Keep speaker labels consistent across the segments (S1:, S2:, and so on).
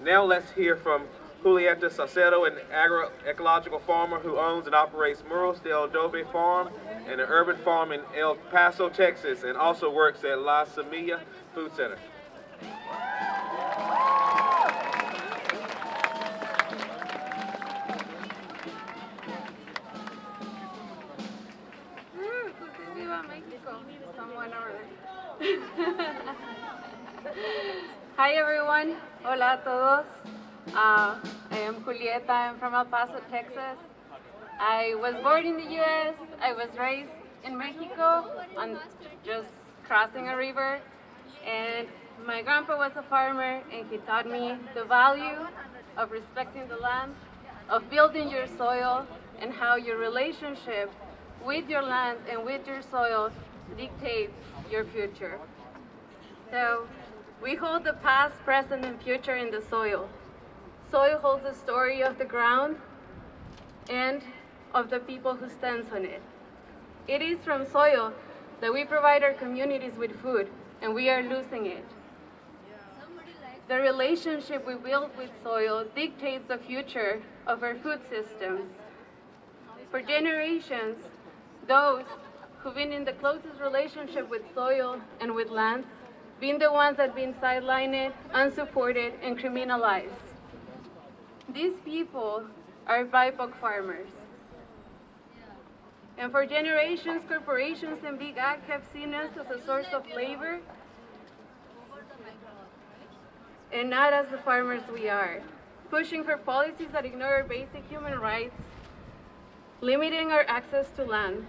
S1: Now let's hear from Julieta Saucedo, an agroecological farmer who owns and operates Muros de Adobe Farm and an urban farm in El Paso, Texas, and also works at La Semilla Food Center.
S2: Hi everyone, hola a todos. I am Julieta, I'm from El Paso, Texas. I was born in the US, I was raised in Mexico, on just crossing a river, and my grandpa was a farmer and he taught me the value of respecting the land, of building your soil, and how your relationship with your land and with your soil dictates your future. So we hold the past, present, and future in the soil. Soil holds the story of the ground and of the people who stands on it. It is from soil that we provide our communities with food, and we are losing it. The relationship we build with soil dictates the future of our food systems. For generations, those who've been in the closest relationship with soil and with land, been the ones that have been sidelined, unsupported, and criminalized. These people are BIPOC farmers. And for generations, corporations and big ag have seen us as a source of labor and not as the farmers we are, pushing for policies that ignore our basic human rights, limiting our access to land.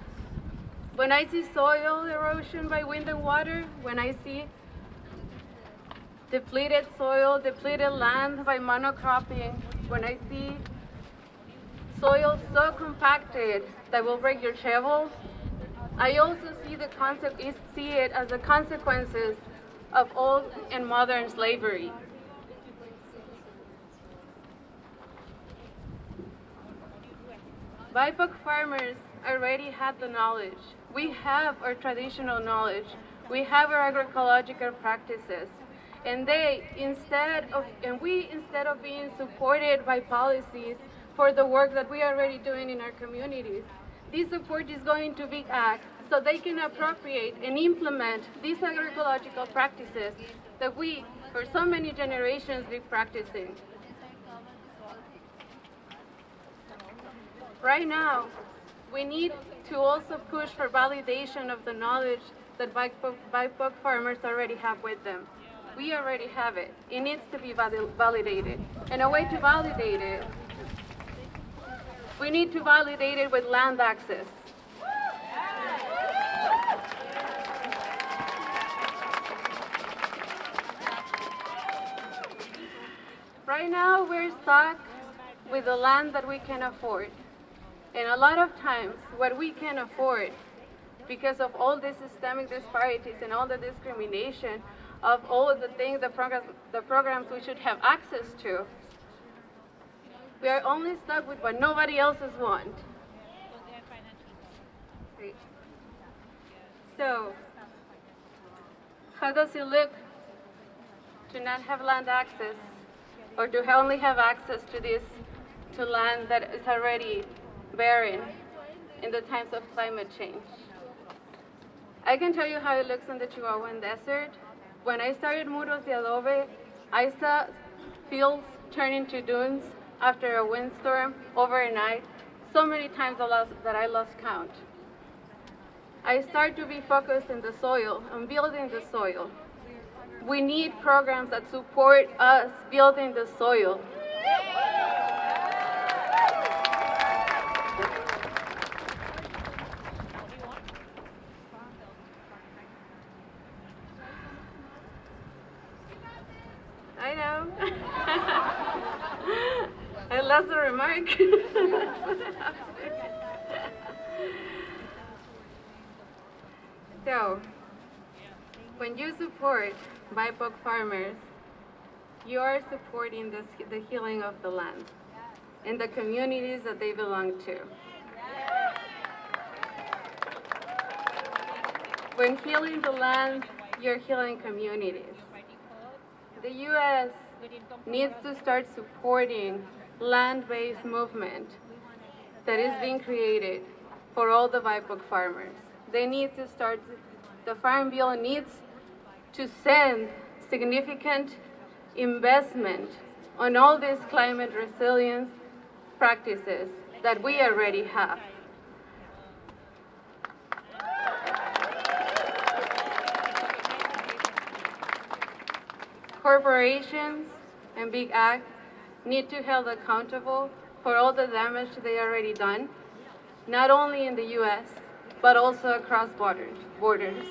S2: When I see soil erosion by wind and water, when I see depleted soil, depleted land by monocropping, when I see soil so compacted that will break your shovel, I also see it as the consequences of old and modern slavery. BIPOC farmers already had the knowledge. We have our traditional knowledge. We have our agroecological practices. And instead of being supported by policies for the work that we are already doing in our communities, this support is going to big ag so they can appropriate and implement these agroecological practices that we, for so many generations, been practicing. Right now, we need to also push for validation of the knowledge that BIPOC farmers already have with them. We already have it. It needs to be validated. And a way to validate it, we need to validate it with land access. Right now, we're stuck with the land that we can afford. And a lot of times, what we can afford, because of all the systemic disparities and all the discrimination of all of the things, the programs we should have access to, we are only stuck with what nobody else want. Right. So, how does it look to not have land access, or to only have access to land that is already barren in the times of climate change? I can tell you how it looks in the Chihuahuan desert. When I started Muros de Adobe, I saw fields turn into dunes after a windstorm overnight, so many times that I lost count. I started to be focused in the soil, on building the soil. We need programs that support us building the soil. I know. I lost the remark. So, when you support BIPOC farmers, you are supporting the healing of the land and the communities that they belong to. When healing the land, you're healing communities. The U.S. needs to start supporting land-based movement that is being created for all the BIPOC farmers. They need to start, the Farm Bill needs to send significant investment on all these climate resilience practices that we already have. Corporations and big ag need to be held accountable for all the damage they already done, not only in the U.S., but also across borders.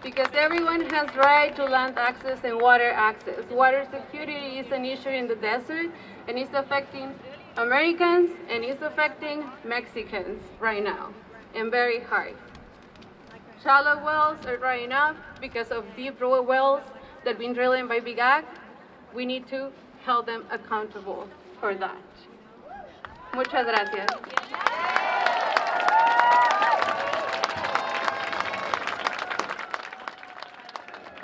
S2: Because everyone has right to land access and water access. Water security is an issue in the desert, and it's affecting Americans, and it's affecting Mexicans right now, and very hard. Shallow wells are drying up because of deep wells that have been drilled by big ag. We need to hold them accountable for that. Muchas gracias.